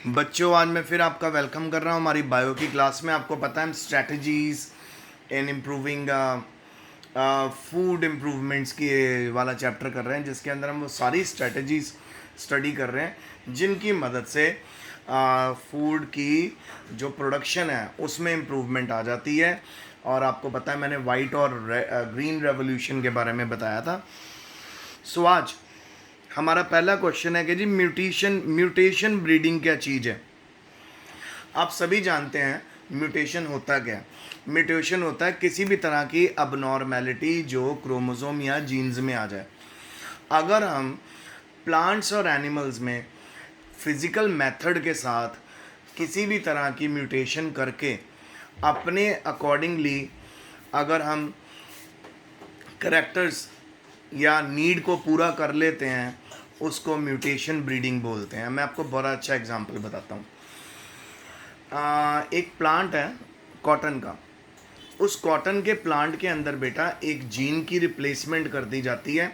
बच्चों, आज मैं फिर आपका वेलकम कर रहा हूँ हमारी बायो की क्लास में। आपको पता है हम strategies in improving food improvements की वाला चैप्टर कर रहे हैं, जिसके अंदर हम वो सारी स्ट्रैटेजीज स्टडी कर रहे हैं जिनकी मदद से फूड की जो प्रोडक्शन है उसमें इम्प्रूवमेंट आ जाती है। और आपको पता है मैंने वाइट और ग्रीन रेवोल्यूशन के बारे में बताया था। सो आज हमारा पहला क्वेश्चन है कि जी म्यूटेशन ब्रीडिंग क्या चीज़ है। आप सभी जानते हैं म्यूटेशन होता क्या है। म्यूटेशन होता है किसी भी तरह की अबनॉर्मेलिटी जो क्रोमोसोम या जीन्स में आ जाए। अगर हम प्लांट्स और एनिमल्स में फिज़िकल मेथड के साथ किसी भी तरह की म्यूटेशन करके अपने अकॉर्डिंगली अगर हम करेक्टर्स या नीड को पूरा कर लेते हैं, उसको म्यूटेशन ब्रीडिंग बोलते हैं। मैं आपको बड़ा अच्छा एग्जांपल बताता हूँ। एक प्लांट है कॉटन का। उस कॉटन के प्लांट के अंदर बेटा एक जीन की रिप्लेसमेंट कर दी जाती है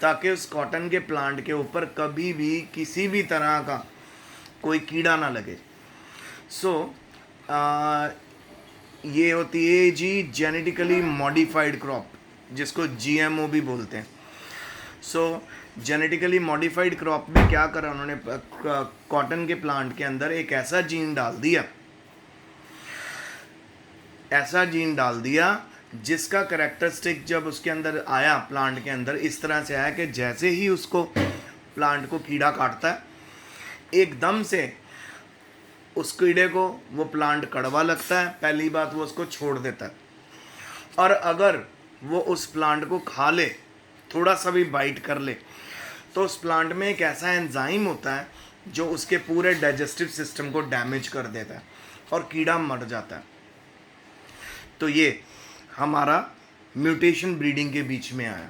ताकि उस कॉटन के प्लांट के ऊपर कभी भी किसी भी तरह का कोई कीड़ा ना लगे। ये होती है जी जेनेटिकली मॉडिफाइड क्रॉप, जिसको जीएमओ भी बोलते हैं। जेनेटिकली मॉडिफाइड क्रॉप में क्या करा उन्होंने, कॉटन के प्लांट के अंदर एक ऐसा जीन डाल दिया जिसका करेक्टरिस्टिक जब उसके अंदर आया, प्लांट के अंदर इस तरह से आया कि जैसे ही उसको प्लांट को कीड़ा काटता है, एकदम से उस कीड़े को वो प्लांट कड़वा लगता है। पहली बात, वो उसको छोड़ देता है। और अगर वो उस प्लांट को खा ले, थोड़ा सा भी बाइट कर ले, तो उस प्लांट में एक ऐसा एंजाइम होता है जो उसके पूरे डाइजेस्टिव सिस्टम को डैमेज कर देता है और कीड़ा मर जाता है। तो ये हमारा म्यूटेशन ब्रीडिंग के बीच में आया।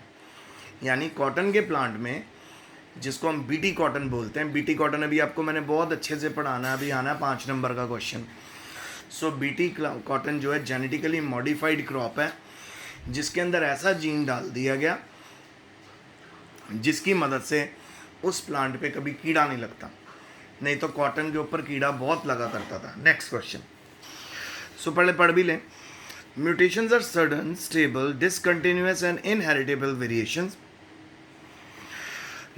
यानी कॉटन के प्लांट में, जिसको हम बीटी कॉटन बोलते हैं, बीटी कॉटन अभी आपको मैंने बहुत अच्छे से पढ़ाना है, अभी आना है 5 नंबर का क्वेश्चन। बीटी कॉटन जो है जेनेटिकली मॉडिफाइड क्रॉप है जिसके अंदर ऐसा जीन डाल दिया गया जिसकी मदद से उस प्लांट पे कभी कीड़ा नहीं लगता। नहीं तो कॉटन के ऊपर कीड़ा बहुत लगा करता था। नेक्स्ट क्वेश्चन, पहले पढ़ भी लें। Mutations are sudden, stable, discontinuous and inheritable variations.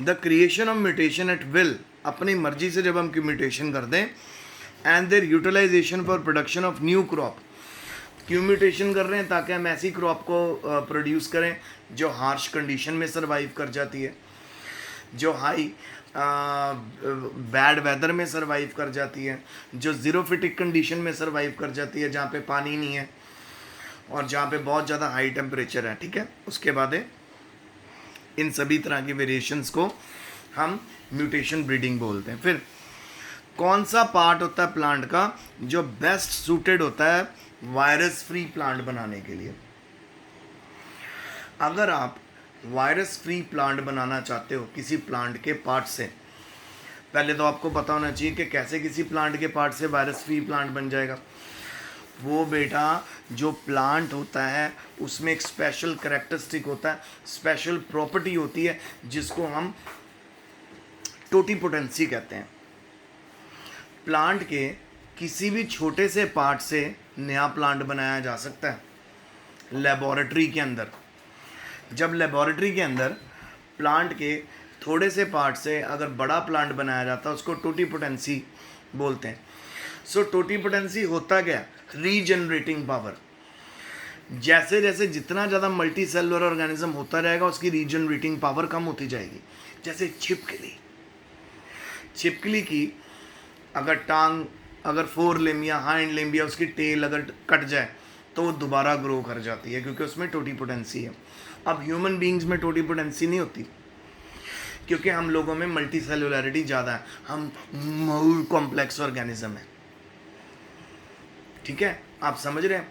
The creation of mutation at will, अपनी मर्जी से जब हम म्यूटेशन कर दें, and their utilisation for production of new crop. क्यों म्यूटेशन कर रहे हैं? ताकि हम ऐसी क्रॉप को प्रोड्यूस करें जो हार्श कंडीशन में सर्वाइव कर जाती है, जो हाई बैड वेदर में सर्वाइव कर जाती है, जो ज़ीरोफिटिक कंडीशन में सर्वाइव कर जाती है, जहाँ पे पानी नहीं है और जहाँ पे बहुत ज़्यादा हाई टेम्परेचर है। ठीक है, उसके बाद इन सभी तरह की वेरिएशंस को हम म्यूटेशन ब्रीडिंग बोलते हैं। फिर कौन सा पार्ट होता है प्लांट का जो बेस्ट सूटेड होता है वायरस फ्री प्लांट बनाने के लिए? अगर आप वायरस फ्री प्लांट बनाना चाहते हो किसी प्लांट के पार्ट से, पहले तो आपको पता होना चाहिए कि कैसे किसी प्लांट के पार्ट से वायरस फ्री प्लांट बन जाएगा। वो बेटा जो प्लांट होता है उसमें एक स्पेशल करेक्टरिस्टिक होता है, स्पेशल प्रॉपर्टी होती है जिसको हम टोटीपोटेंसी कहते हैं। प्लांट के किसी भी छोटे से पार्ट से नया प्लांट बनाया जा सकता है लेबोरेटरी के अंदर। जब लेबोरेटरी के अंदर प्लांट के थोड़े से पार्ट से अगर बड़ा प्लांट बनाया जाता है, उसको टोटीपोटेंसी बोलते हैं। टोटीपोटेंसी होता क्या? Regenerating power. जैसे जैसे जितना ज़्यादा मल्टी सेलुलर ऑर्गेनिज्म होता रहेगा उसकी रीजनरेटिंग पावर कम होती जाएगी। जैसे छिपकली की अगर टांग, अगर 4 लिम्ब या हाइंड लिम्ब या उसकी टेल अगर कट जाए तो वो दोबारा ग्रो कर जाती है, क्योंकि उसमें टोटीपोटेंसी है। अब ह्यूमन बींग्स में टोटीपोटेंसी नहीं होती, क्योंकि हम लोगों में मल्टी सेलुलरिटी ज़्यादा है, हम मोर कॉम्प्लेक्स ऑर्गेनिज्म है। ठीक है, आप समझ रहे हैं?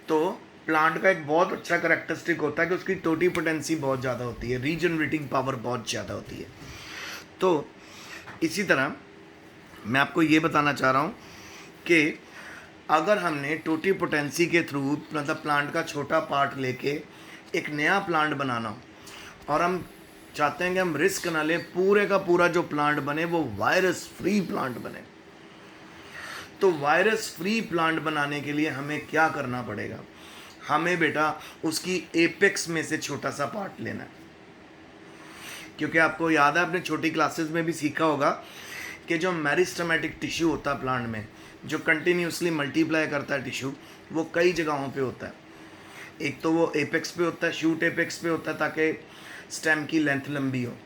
तो प्लांट का एक बहुत अच्छा करेक्टरिस्टिक होता है कि उसकी टोटीपोटेंसी बहुत ज़्यादा होती है, रीजनरेटिंग पावर बहुत ज़्यादा होती है। तो इसी तरह मैं आपको ये बताना चाह रहा हूँ कि अगर हमने टोटीपोटेंसी के थ्रू, मतलब प्लांट का छोटा पार्ट लेके एक नया प्लांट बनाना हो और हम चाहते हैं कि हम रिस्क ना लें, पूरे का पूरा जो प्लांट बने वो वायरस फ्री प्लांट बने, तो वायरस फ्री प्लांट बनाने के लिए हमें क्या करना पड़ेगा? हमें बेटा उसकी एपेक्स में से छोटा सा पार्ट लेना है, क्योंकि आपको याद है आपने छोटी क्लासेस में भी सीखा होगा कि जो मेरिस्टेमेटिक टिश्यू होता है प्लांट में, जो कंटिन्यूसली मल्टीप्लाई करता है टिश्यू, वो कई जगहों पे होता है। एक तो वो एपेक्स पे होता है, शूट एपेक्स पे होता है ताकि स्टेम की लेंथ लंबी हो।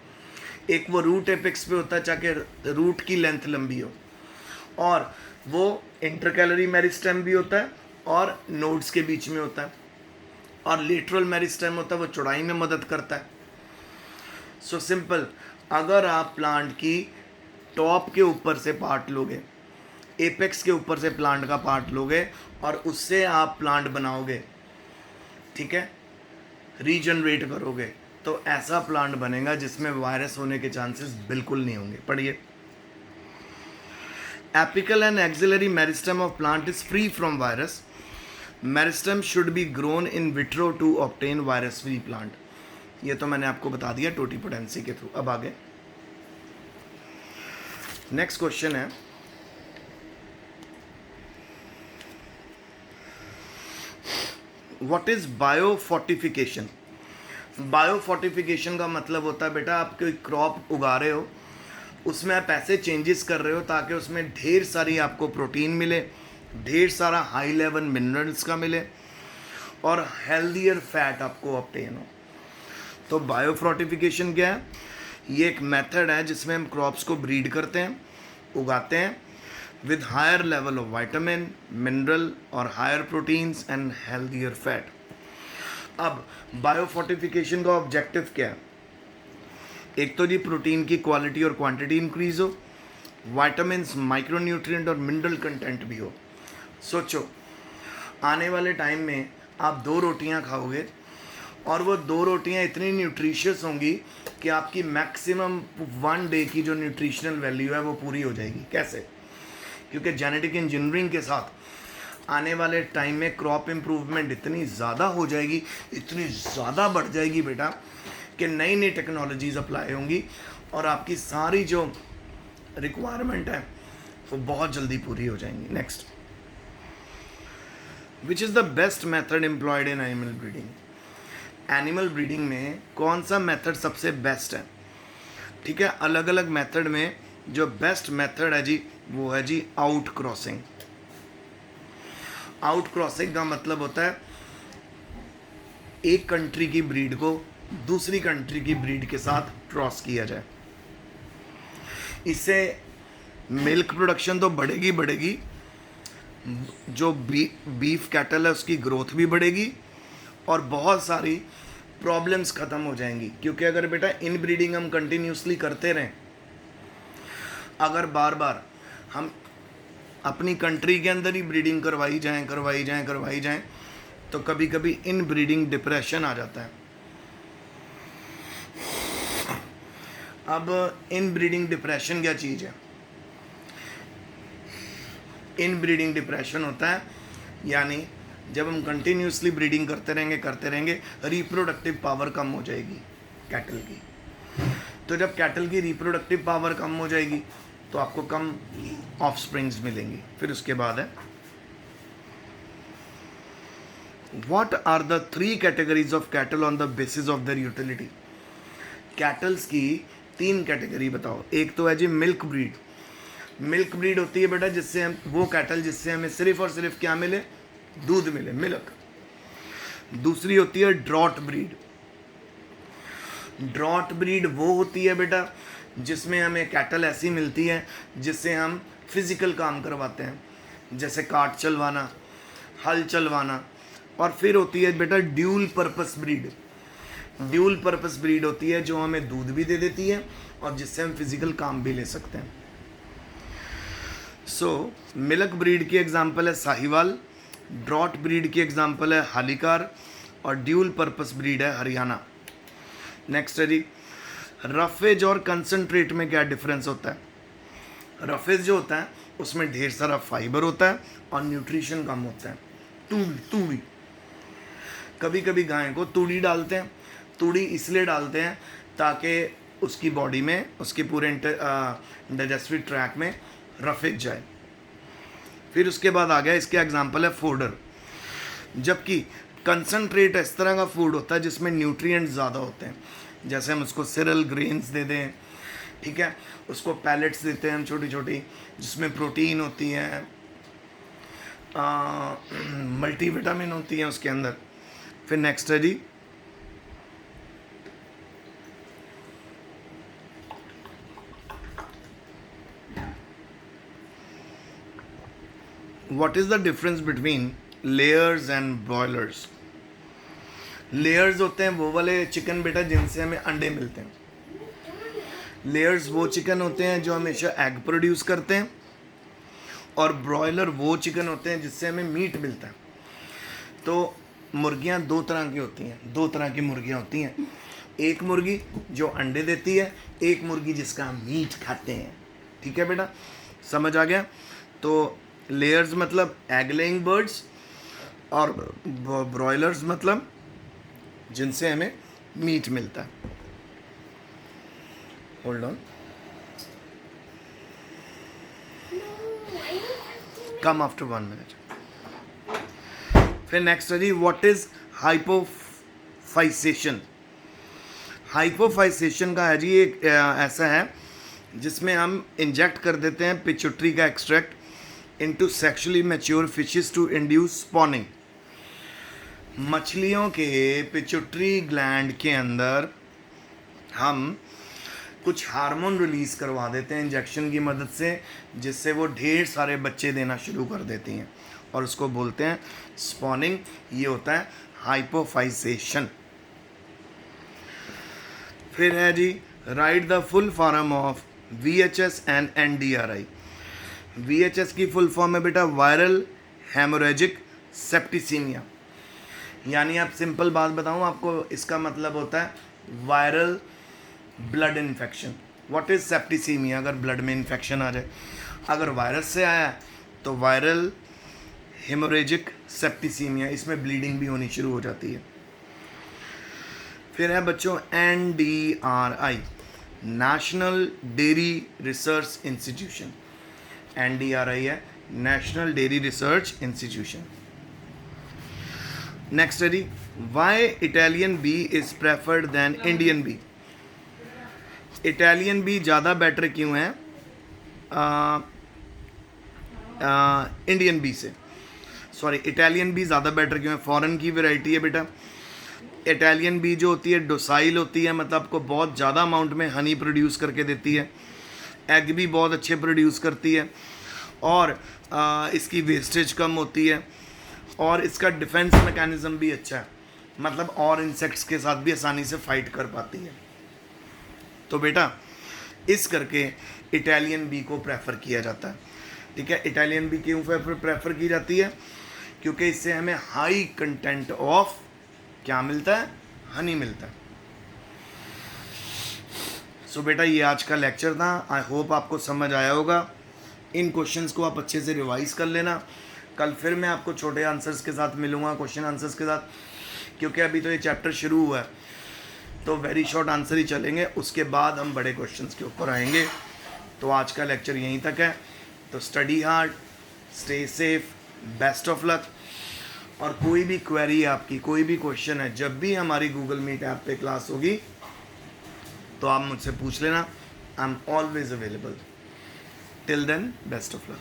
एक वो रूट एपेक्स पे होता है ताकि रूट की लेंथ लंबी हो। और वो इंटरकैलरी मेरिस्टेम भी होता है और नोड्स के बीच में होता है। और लेटरल मेरिस्टेम होता है, वो चौड़ाई में मदद करता है। सो सिंपल, अगर आप प्लांट की टॉप के ऊपर से पार्ट लोगे, एपेक्स के ऊपर से प्लांट का पार्ट लोगे और उससे आप प्लांट बनाओगे, ठीक है, रीजनरेट करोगे, तो ऐसा प्लांट बनेगा जिसमें वायरस होने के चांसेस बिल्कुल नहीं होंगे। पढ़िए, apical and axillary meristem of plant is free from virus. Meristem should be grown in vitro to obtain virus free plant. ये तो मैंने आपको बता दिया टोटीपोटेंसी के थ्रू। अब आगे नेक्स्ट क्वेश्चन है, व्हाट इज बायोफोर्टिफिकेशन? बायोफोर्टिफिकेशन का मतलब होता है बेटा, आप कोई क्रॉप उगा रहे हो, उसमें आप ऐसे चेंजेस कर रहे हो ताकि उसमें ढेर सारी आपको प्रोटीन मिले, ढेर सारा हाई लेवल मिनरल्स का मिले और हेल्दियर फैट आपको ऑब्टेन हो। तो बायोफोर्टिफिकेशन क्या है? ये एक मेथड है जिसमें हम क्रॉप्स को ब्रीड करते हैं, उगाते हैं with higher level of vitamin, mineral और higher proteins and healthier fat. अब बायोफोर्टिफिकेशन का ऑब्जेक्टिव क्या है? एक तो जी प्रोटीन की क्वालिटी और क्वांटिटी इंक्रीज हो, विटामिन्स, माइक्रोन्यूट्रिएंट और मिनरल कंटेंट भी हो। सोचो, आने वाले टाइम में आप 2 रोटियां खाओगे और वो 2 रोटियां इतनी न्यूट्रिशियस होंगी कि आपकी मैक्सिमम 1 डे की जो न्यूट्रिशनल वैल्यू है वो पूरी हो जाएगी। कैसे? क्योंकि जेनेटिक इंजीनियरिंग के साथ आने वाले टाइम में क्रॉप इम्प्रूवमेंट इतनी ज़्यादा हो जाएगी, इतनी ज़्यादा बढ़ जाएगी बेटा, कि नई नई टेक्नोलॉजीज़ अप्लाई होंगी और आपकी सारी जो रिक्वायरमेंट है वो बहुत जल्दी पूरी हो जाएंगी। Next, which is the best method employed in animal breeding? Animal breeding में कौन सा मेथड सबसे बेस्ट है? ठीक है, अलग अलग मेथड में जो बेस्ट मेथड है जी, वो है जी आउट क्रॉसिंग। आउट क्रॉसिंग का मतलब होता है एक कंट्री की ब्रीड को दूसरी कंट्री की ब्रीड के साथ क्रॉस किया जाए। इससे मिल्क प्रोडक्शन तो बढ़ेगी बढ़ेगी, जो बीफ कैटल है उसकी ग्रोथ भी बढ़ेगी और बहुत सारी प्रॉब्लम्स ख़त्म हो जाएंगी। क्योंकि अगर बेटा इन ब्रीडिंग हम कंटिन्यूसली करते रहें, अगर बार बार हम अपनी कंट्री के अंदर ही ब्रीडिंग करवाई जाएं, तो कभी कभी इन ब्रीडिंग डिप्रेशन आ जाता है। अब इन ब्रीडिंग डिप्रेशन क्या चीज़ है? इन ब्रीडिंग डिप्रेशन होता है यानी जब हम कंटिन्यूसली ब्रीडिंग करते रहेंगे रिप्रोडक्टिव पावर कम हो जाएगी कैटल की। तो जब कैटल की रिप्रोडक्टिव पावर कम हो जाएगी तो आपको कम ऑफस्प्रिंग्स मिलेंगी। फिर उसके बाद है, what are the 3 categories of cattle on the basis of their utility? Cattles की 3 कैटेगरी बताओ। एक तो है जी मिल्क ब्रीड। मिल्क ब्रीड होती है बेटा जिससे हम, वो कैटल जिससे हमें सिर्फ और सिर्फ क्या मिले? दूध मिले, मिल्क। दूसरी होती है ड्रॉट ब्रीड। ड्रॉट ब्रीड वो होती है बेटा जिसमें हमें कैटल ऐसी मिलती है जिससे हम फिजिकल काम करवाते हैं, जैसे काट चलवाना, हल चलवाना। और फिर होती है बेटा dual purpose breed. Dual purpose breed होती है जो हमें दूध भी दे देती है और जिससे हम फिजिकल काम भी ले सकते हैं। सो मिल्क ब्रीड की एग्जांपल है साहिवाल, ड्रॉट ब्रीड की एग्जांपल है हालीकार और ड्यूल पर्पस ब्रीड है हरियाणा। नेक्स्ट है जी, रफेज और कंसंट्रेट में क्या डिफरेंस होता है? रफेज जो होता है उसमें ढेर सारा फाइबर होता है और न्यूट्रिशन कम होता है। तूड़ी, कभी कभी गाय को तूड़ी डालते हैं। तूड़ी इसलिए डालते हैं ताकि उसकी बॉडी में, उसके पूरे डाइजेस्टिव ट्रैक में रफेज जाए। फिर उसके बाद आ गया, इसके एग्जांपल है फोडर। जबकि कंसनट्रेट इस तरह का फूड होता है जिसमें न्यूट्रिएंट्स ज़्यादा होते हैं, जैसे हम उसको सिरल ग्रेन्स दे दें, ठीक है, उसको पैलेट्स देते हैं हम छोटी छोटी, जिसमें प्रोटीन होती है, मल्टीविटामिन होती है उसके अंदर। फिर नेक्स्ट है जी what is the difference between layers and broilers. Layers होते हैं वो वाले चिकन बेटा जिनसे हमें अंडे मिलते हैं। लेयर्स वो चिकन होते हैं जो हमेशा एग प्रोड्यूस करते हैं, और ब्रॉयलर वो चिकन होते हैं जिससे हमें मीट मिलता है। तो मुर्गियां दो तरह की होती हैं, दो तरह की मुर्गियां होती हैं। एक मुर्गी जो अंडे देती है, एक मुर्गी जिसका हम मीट खाते हैं। ठीक है बेटा, समझ आ गया। तो लेयर्स मतलब एग लेइंग बर्ड्स, और ब्रॉयलर्स मतलब जिनसे हमें मीट मिलता है। Hold on, come after 1 minute. फिर नेक्स्ट है जी व्हाट इज हाइपोफाइसेशन। हाइपोफाइसेशन का है जी एक ऐसा है जिसमें हम इंजेक्ट कर देते हैं पिट्यूटरी का extract into sexually mature fishes to induce spawning. मछलियों के पिट्यूटरी ग्लैंड के अंदर हम कुछ हार्मोन रिलीज़ करवा देते हैं इंजेक्शन की मदद से, जिससे वो ढेर सारे बच्चे देना शुरू कर देती हैं, और उसको बोलते हैं स्पॉनिंग। ये होता है हाइपोफाइसेशन। फिर है जी write the full form of VHS and NDRI। VHS की फुल फॉर्म है बेटा वायरल हेमोरेजिक सेप्टिसीमिया, यानी आप सिंपल बात बताऊं आपको, इसका मतलब होता है viral blood infection. What is septicaemia? अगर ब्लड में इन्फेक्शन आ जाए, अगर वायरस से आया तो वायरल हेमोरेजिक सेप्टिसीमिया, इसमें ब्लीडिंग भी होनी शुरू हो जाती है। फिर है बच्चों NDRI, national dairy research institution. NDRI है national dairy research institution. Next है जी why Italian bee is preferred than Indian bee. Italian bee ज़्यादा बेटर क्यों है इंडियन बी से? सॉरी, इटालियन बी ज़्यादा बेटर क्यों है? फॉरेन की वैरायटी है बेटा। इटालियन बी जो होती है डोसाइल होती है, मतलब आपको बहुत ज़्यादा अमाउंट में हनी प्रोड्यूस करके देती है, एग भी बहुत अच्छे प्रोड्यूस करती है, और इसकी वेस्टेज कम होती है, और इसका डिफेंस मैकेनिज़्म भी अच्छा है, मतलब और इंसेक्ट्स के साथ भी आसानी से फाइट कर पाती है। तो बेटा इस करके इटालियन बी को प्रेफर किया जाता है। ठीक है, इटालियन बी क्यों प्रेफर की जाती है? क्योंकि इससे हमें हाई कंटेंट ऑफ क्या मिलता है? हनी मिलता है। सो बेटा ये आज का लेक्चर था, आई होप आपको समझ आया होगा। इन क्वेश्चंस को आप अच्छे से रिवाइज कर लेना। कल फिर मैं आपको छोटे आंसर्स के साथ मिलूँगा, क्वेश्चन आंसर्स के साथ, क्योंकि अभी तो ये चैप्टर शुरू हुआ है, तो वेरी शॉर्ट आंसर ही चलेंगे, उसके बाद हम बड़े क्वेश्चंस के ऊपर आएंगे। तो आज का लेक्चर यहीं तक है। तो study hard, stay safe, best of luck. और कोई भी क्वेरी है आपकी, कोई भी क्वेश्चन है, जब भी हमारी गूगल मीट ऐप पे क्लास होगी तो आप मुझसे पूछ लेना। I am always available. Till then best of luck.